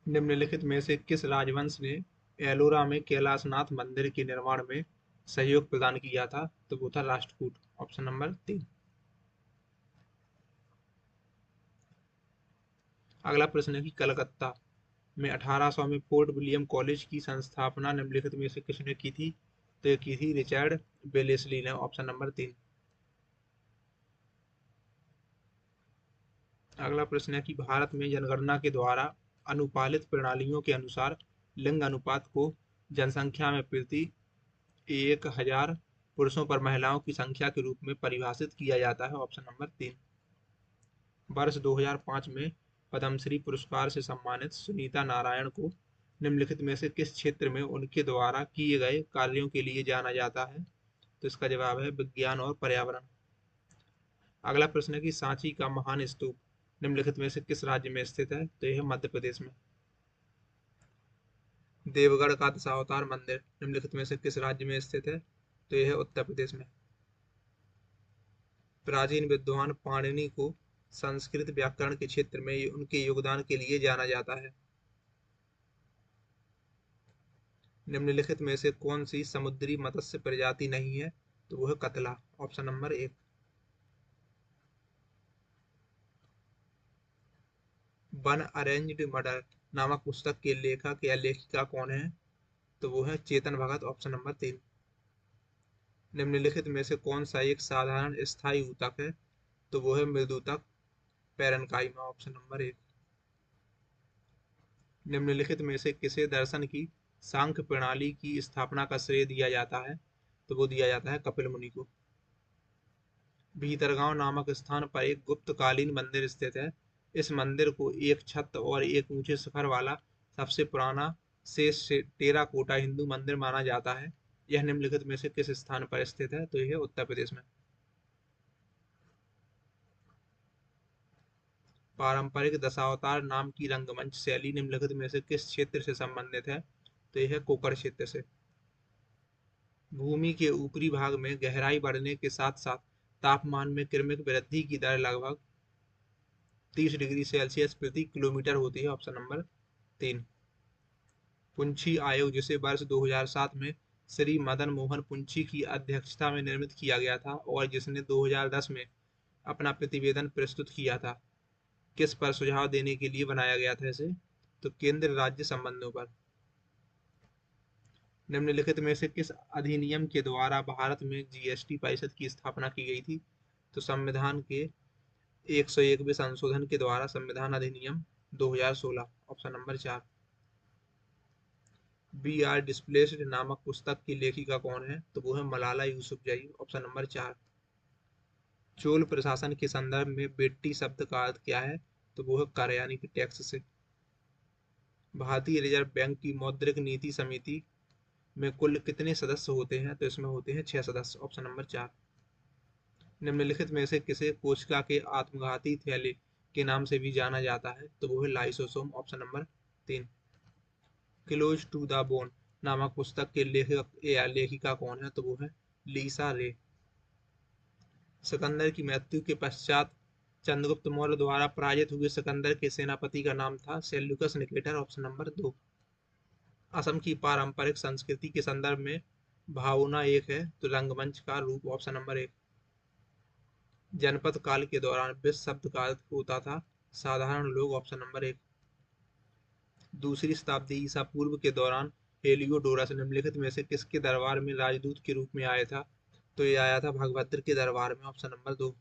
निम्नलिखित में से किस राजवंश ने एलोरा में कैलाशनाथ मंदिर के निर्माण में सहयोग प्रदान किया था? तो वो था राष्ट्रकूट। Option number 3। अगला प्रश्न है कि कलकत्ता में 1800 में फोर्ट विलियम कॉलेज की स्थापना निम्नलिखित में से किसने की थी? तो ये की थी रिचर्ड वेलेस्ली ने। Option number 3। अगला प्रश्न है कि भारत में जनगणना के द्वारा अनुपालित प्रणालियों के अनुसार लिंग अनुपात को जनसंख्या में प्रति 1000 पुरुषों पर महिलाओं की संख्या के रूप में परिभाषित किया जाता है। Option number 3। वर्ष 2005 में पद्मश्री पुरस्कार से सम्मानित सुनीता नारायण को निम्नलिखित में से किस क्षेत्र में उनके द्वारा किए गए कार्यों के लिए जाना जाता है? तो इसका जवाब है विज्ञान और पर्यावरण। अगला प्रश्न है कि सांची का महान स्तूप निम्नलिखित में से किस राज्य में स्थित है? तो यह मध्य प्रदेश में। देवगढ़ का दशावतार मंदिर निम्नलिखित में से किस राज्य में स्थित है? तो यह उत्तर प्रदेश में। प्राचीन विद्वान पाणिनि को संस्कृत व्याकरण के क्षेत्र में उनके योगदान के लिए जाना जाता है। निम्नलिखित में से कौन सी समुद्री मत्स्य प्रजाति नहीं है? तो वह कतला। Option number 1। One arranged murder नामक पुस्तक के लेखक या लेखिका कौन है? तो वो है चेतन भगत। Option number 3। निम्नलिखित में से कौन सा एक साधारण स्थायी ऊतक है? तो वो है मृदुतक पैरेन्काइमा। Option number 1। निम्नलिखित में से किसे दर्शन की सांख्य प्रणाली की स्थापना का श्रेय दिया जाता है? तो वो दिया जाता है कपिल मुनि को। भीतरगांव नामक स्थान पर एक गुप्तकालीन मंदिर स्थित है। इस मंदिर को एक छत और एक ऊंचे शिखर वाला सबसे पुराना शेष टेराकोटा हिंदू मंदिर माना जाता है। यह निम्नलिखित में से किस स्थान पर स्थित है? तो यह उत्तर प्रदेश में। पारंपरिक दशावतार नाम की रंगमंच शैली निम्नलिखित में से किस क्षेत्र से संबंधित है? तो यह कोकर क्षेत्र से। भूमि के ऊपरी भाग में गहराई बढ़ने के साथ साथ तापमान में क्रमिक वृद्धि की दर लगभग 30 डिग्री सेल्सियस प्रति किलोमीटर होती है। Option number 3। पुंछी आयोग जिसे वर्ष 2007 में श्री मदन मोहन पुंछी की अध्यक्षता में निर्मित किया गया था और जिसने 2010 में अपना प्रतिवेदन प्रस्तुत किया था, किस पर सुझाव देने के लिए बनाया गया था इसे? तो केंद्र राज्य संबंधों पर। निम्नलिखित में से किस अधिनियम के द्वारा भारत में जीएसटी परिषद की स्थापना की गई थी? तो संविधान के 101वें संशोधन के द्वारा संविधान अधिनियम 2016। Option number 4। We are displaced नामक पुस्तक की लेखिका कौन है? तो वो है मलाला यूसुफजई। Option number 4। चोल प्रशासन के संदर्भ में बेट्टी शब्द का अर्थ क्या है? तो वो है कर यानी कि टैक्स से। भारतीय रिजर्व बैंक की मौद्रिक नीति समिति में कुल कितने सदस्य होते हैं? तो इसमें होते हैं 6 सदस्य। Option number 4। निम्नलिखित में से किसे कोशिका के आत्मघाती थैले के नाम से भी जाना जाता है? तो वो है lysosome. Option number 3। Close to the bone नामक पुस्तक के लेखक या लेखिका कौन है? तो वो है लीसा रे। सिकंदर की मृत्यु के पश्चात चंद्रगुप्त मौर्य द्वारा पराजित हुए सिकंदर के सेनापति का नाम था Seleucus Nicator. Option number 2। Assam की पारंपरिक संस्कृति के संदर्भ में भावना एक है तो रंगमंच का रूप। Option number 1। जनपद काल के दौरान विश्व शब्द का अर्थ होता था साधारण लोग। Option number 1। दूसरी शताब्दी ईसा पूर्व के दौरान हेलियोडोरस निम्नलिखित में से किसके दरबार में राजदूत के रूप में आया था? तो ये आया था भगभद्र के दरबार में। Option number 2।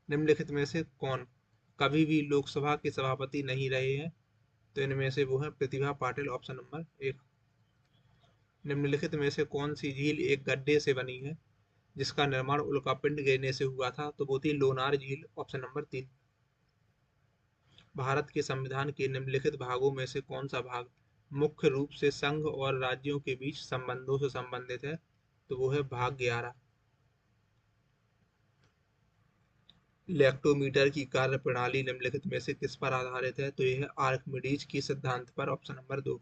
निम्नलिखित में से कौन कभी भी लोकसभा के सभापति नहीं रहे हैं? तो इनमें से वो है प्रतिभा पाटिल। Option number 1। निम्नलिखित में से कौन सी झील एक गड्ढे से बनी है जिसका निर्माण उल्कापिंड गिरने से हुआ था? तो वो थी लोनार झील। Option number 3। भारत के संविधान के निम्नलिखित भागों में से कौन सा भाग मुख्य रूप से संघ और राज्यों के बीच संबंधों से संबंधित है? तो वो है भाग 11। लैक्टोमीटर की कार्य प्रणाली निम्नलिखित में से किस पर आधारित है? तो यह है आर्किमिडीज के सिद्धांत पर। Option number 2।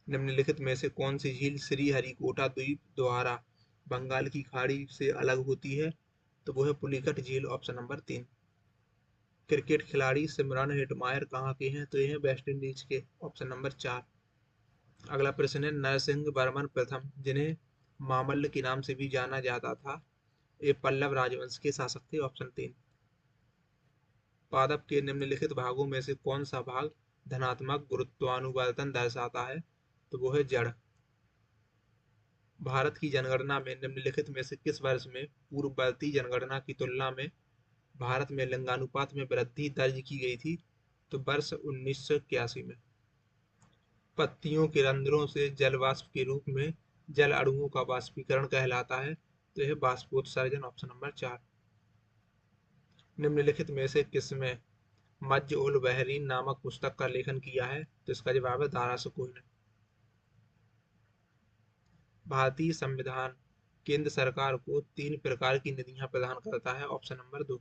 निम्नलिखित में से कौन सी झील श्रीहरिकोटा द्वीप द्वारा बंगाल की खाड़ी से अलग होती है? तो वो है पुलिकट झील। Option number 3। क्रिकेट खिलाड़ी सिमरन हेटमायर कहाँ के हैं? तो ये हैं वेस्ट इंडीज के, ऑप्शन नंबर 4। अगला प्रश्न है, नरसिंह वर्मन प्रथम, जिन्हें मामल्ल के नाम से भी जाना जाता था, ये पल्लव राजवंश के शासक थे, ऑप्शन 3। पादप के निम्नलिखित भागों में से कौन सा भाग धनात्मक गुरुत्वानुवर्तन दर्शाता है? तो वो है जड़। भारत की जनगणना में निम्नलिखित में से किस वर्ष में पूर्ववर्ती जनगणना की तुलना में भारत में लिंगानुपात में वृद्धि दर्ज की गई थी? तो वर्ष 1981 में। पत्तियों के रंध्रों से जल वाष्प के रूप में जल अणुओं का वाष्पीकरण कहलाता है, तो यह बाष्पोत्सर्जन, ऑप्शन नंबर 4। निम्नलिखित में से किसमें मज्ज उल बहरीन नामक पुस्तक का लेखन किया है? तो इसका जवाब है दारा सुकून ने। भारतीय संविधान केंद्र सरकार को 3 प्रकार की निधियां प्रदान करता है, ऑप्शन नंबर 2।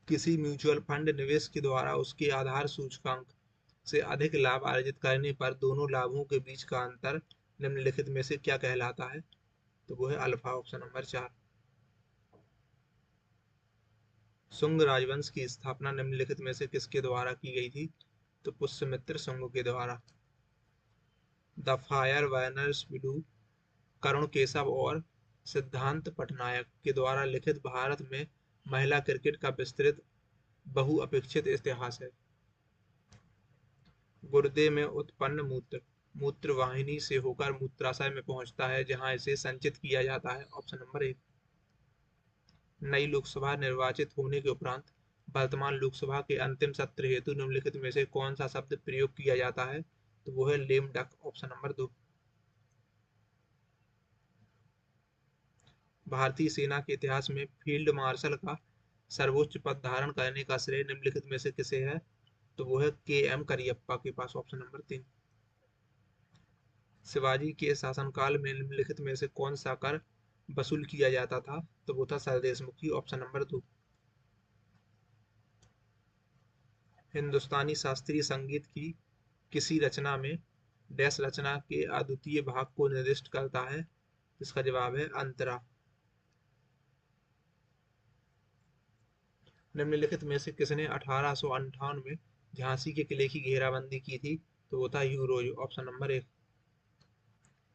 किसी म्यूचुअल फंड निवेश के द्वारा उसके आधार सूचकांक से अधिक लाभ अर्जित करने पर दोनों लाभों के बीच का अंतर निम्नलिखित में से क्या कहलाता है? तो वो है अल्फा, ऑप्शन नंबर 4। शुंग राजवंश की स्थापना निम्नलिखित में से किसके द्वारा की गई थी? तो पुष्यमित्र शुंग के द्वारा। द फायर वार्नर्स बिडू करुण केशव और सिद्धांत पटनायक के द्वारा लिखित भारत में महिला क्रिकेट का विस्तृत बहुअपेक्षित इतिहास है। गुर्दे में उत्पन्न मूत्र मूत्र वाहिनी से होकर मूत्राशय में पहुंचता है, जहां इसे संचित किया जाता है, ऑप्शन नंबर 1। नई लोकसभा निर्वाचित होने के उपरांत वर्तमान लोकसभा के अंतिम सत्र हेतु निम्नलिखित में से कौन सा शब्द प्रयोग किया जाता है? तो वो है लेम डक, ऑप्शन नंबर 2। भारतीय सेना के इतिहास में फील्ड मार्शल का सर्वोच्च पद धारण करने का श्रेय निम्नलिखित में से किसे है? तो वो है के.एम. करियप्पा के पास, ऑप्शन नंबर 3। शिवाजी के शासनकाल में निम्नलिखित में से कौन सा कर वसूल किया जाता था? तो वो था सरदेशमुखी, ऑप्शन नंबर 2। हिंदुस्तानी शास्त्रीय संगीत की किसी रचना में डैश रचना के अद्वितीय भाग को निर्दिष्ट करता है? इसका जवाब है अंतरा। निम्नलिखित में से किसने 1858 में झांसी के किले की घेराबंदी की थी? तो वो था यूरोज, ऑप्शन नंबर 1।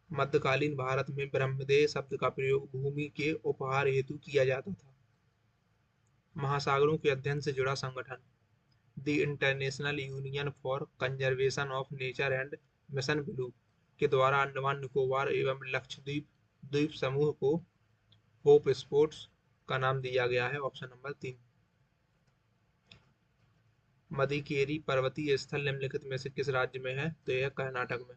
मध्यकालीन भारत में ब्रह्मदेय शब्द का प्रयोग भूमि के उपहार हेतु किया जाता था। महासागरों के अध्ययन से जुड़ा संगठन the international union for conservation of nature and mission blue के द्वारा अंडमान निकोबार एवं लक्षद्वीप द्वीप समूह को होप स्पोर्ट्स का नाम दिया गया है, ऑप्शन नंबर 3। मदिकेरी पर्वतीय स्थल निम्नलिखित में से किस राज्य में है? तो यह कर्नाटक में।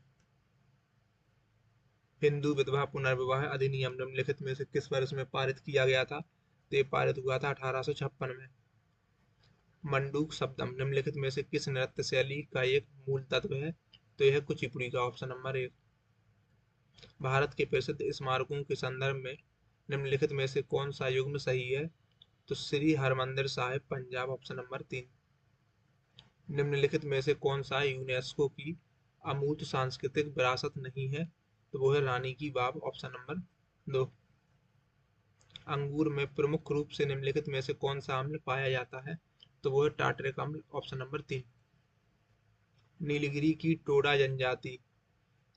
हिंदू विधवा पुनर्विवाह अधिनियम निम्नलिखित में से किस वर्ष में पारित किया गया था? तो ये पारित हुआ था 1856 में। मंडूक शब्दम निम्नलिखित में से किस नृत्य शैली का एक मूल तत्व है? तो यह कुचिपुड़ी का, ऑप्शन नंबर 1। भारत के प्रसिद्ध स्मारकों के संदर्भ में निम्नलिखित में से कौन सा युग्म सही है? तो श्री हरमंदिर साहिब पंजाब, ऑप्शन नंबर 3। निम्नलिखित में से कौन सा यूनेस्को की अमूर्त सांस्कृतिक विरासत नहीं है? तो वो है रानी की बाग, ऑप्शन नंबर 2। अंगूर में प्रमुख रूप से निम्नलिखित में से कौन सा अम्ल पाया जाता है? तो वो है टार्टरिक अम्ल, ऑप्शन नंबर 3। नीलगिरी की टोडा जनजाति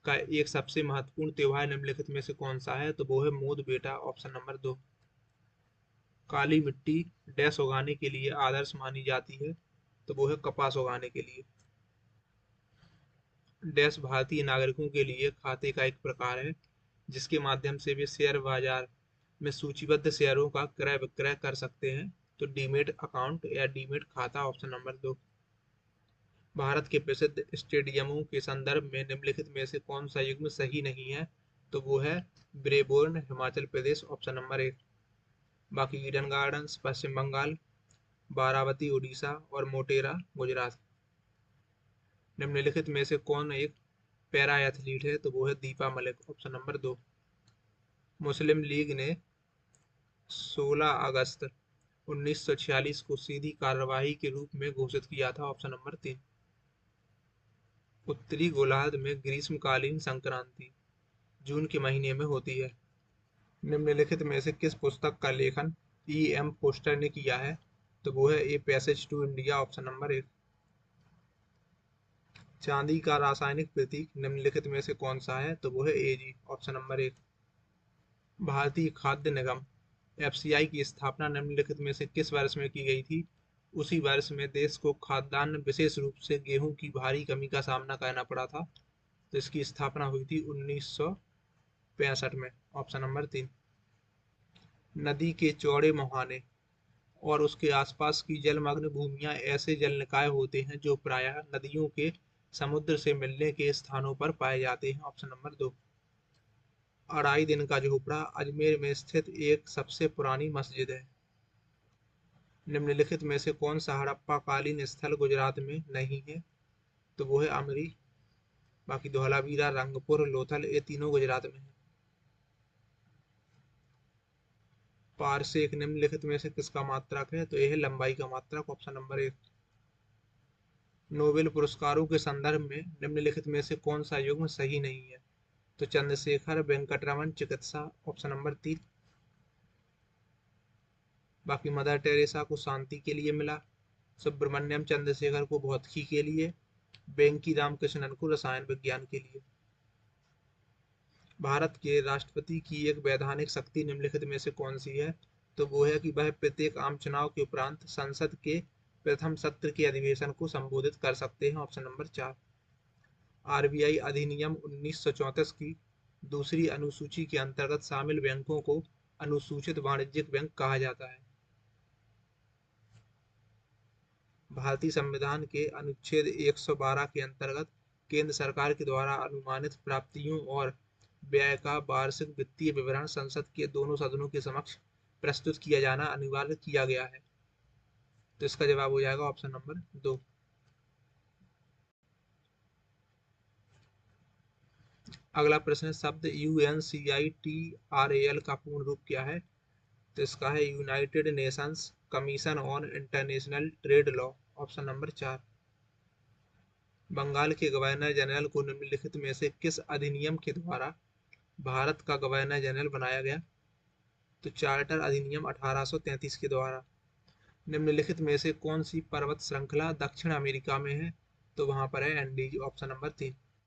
का एक सबसे महत्वपूर्ण त्योहार निम्नलिखित में से कौन सा है? तो वो है मोद बेटा, ऑप्शन नंबर 2। काली मिट्टी डैश उगाने के लिए आदर्श मानी जाती है? तो वो है कपास उगाने के लिए। डैश भारतीय नागरिकों के लिए खाते का एक प्रकार है जिसके माध्यम से वे शेयर बाजार में सूचीबद्ध शेयरों का क्रय विक्रय कर सकते हैं? तो डीमेट अकाउंट या डीमेट खाता, ऑप्शन नंबर 2। भारत के प्रसिद्ध स्टेडियमों के संदर्भ में निम्नलिखित में से कौन सा युग्म सही नहीं है? तो वो है Brabourne Himachal Pradesh, option number 1। बाकी ईडन गार्डन्स पश्चिम बंगाल, बारावती उड़ीसा और मोटेरा गुजरात। निम्नलिखित में से कौन एक पैरा एथलीट है? तो वो है दीपा मलिक, ऑप्शन नंबर 2। मुस्लिम लीग ने 16 अगस्त 1946 को सीधी कार्यवाही के रूप में घोषित किया था, ऑप्शन नंबर 3। उत्तरी गोलार्ध में ग्रीष्मकालीन संक्रांति जून के महीने में होती है। निम्नलिखित में से किस पुस्तक का लेखन ई.एम. फोस्टर ने किया है? तो वो है a passage to India, option number 1। चांदी का रासायनिक प्रतीक निम्नलिखित में से कौन सा है? तो वो है एजी, ऑप्शन नंबर 1। भारतीय खाद्य निगम एफसीआई की स्थापना निम्नलिखित में से किस वर्ष में की गई थी? उसी वर्ष में देश को खाद्यान्न विशेष रूप से गेहूं की भारी कमी का सामना करना पड़ा था। तो इसकी स्थापना हुई थी 1965 में, ऑप्शन नंबर 3। नदी के चौड़े मुहाने और उसके आसपास की जलमग्न भूमियां ऐसे जल निकाय होते हैं जो प्रायः नदियों के समुद्र से मिलने के स्थानों पर पाए जाते हैं, ऑप्शन नंबर 2। अढ़ाई दिन का झोपड़ा अजमेर में स्थित एक सबसे पुरानी मस्जिद है। निम्नलिखित में से कौन सा हड़प्पा कालीन स्थल गुजरात में नहीं है? तो वो है अमरी। बाकी धौलावीरा, रंगपुर, लोथल, ये तीनों गुजरात में है। पारसेक निम्नलिखित में से किसका मात्रक है? तो यह है लंबाई का मात्रक, ऑप्शन नंबर 1। नोबेल पुरस्कारों के संदर्भ में निम्नलिखित में से कौन सा युग्म सही नहीं है? तो चंद्रशेखर वेंकटरमन चिकित्सा, ऑप्शन नंबर 3। बाकी मदर टेरेसा को शांति के लिए मिला, सुब्रमण्यम चंद्रशेखर को भौतिकी के लिए, वेंकी रामकृष्णन को रसायन विज्ञान के लिए। भारत के राष्ट्रपति की एक वैधानिक शक्ति निम्नलिखित में से कौन सी है? तो वो है कि वह प्रत्येक आम चुनाव के उपरांत संसद के प्रथम सत्र के अधिवेशन को संबोधित कर सकते हैं, ऑप्शन नंबर 4। आरबीआई अधिनियम 1934 की दूसरी अनुसूची के अंतर्गत शामिल बैंकों को अनुसूचित वाणिज्यिक बैंक कहा जाता है। भारतीय संविधान के अनुच्छेद 112 के अंतर्गत केंद्र सरकार के द्वारा अनुमानित प्राप्तियों और व्यय का वार्षिक वित्तीय विवरण संसद के दोनों सदनों के समक्ष प्रस्तुत किया जाना अनिवार्य किया गया है। तो इसका जवाब हो जाएगा ऑप्शन नंबर 2। अगला प्रश्न है, शब्द UNCITRAL का पूर्ण रूप क्या है? तो इसका है United Nations Commission on International Trade Law, option number 4। Bengal के गवर्नर जनरल को निम्नलिखित में से किस अधिनियम के द्वारा भारत का गवर्नर जनरल बनाया गया? तो चार्टर अधिनियम 1833 के द्वारा। निम्नलिखित में से कौन सी पर्वत श्रृंखला दक्षिण अमेरिका में है? तो वहां पर है एंडीज, ऑप्शन नंबर 3।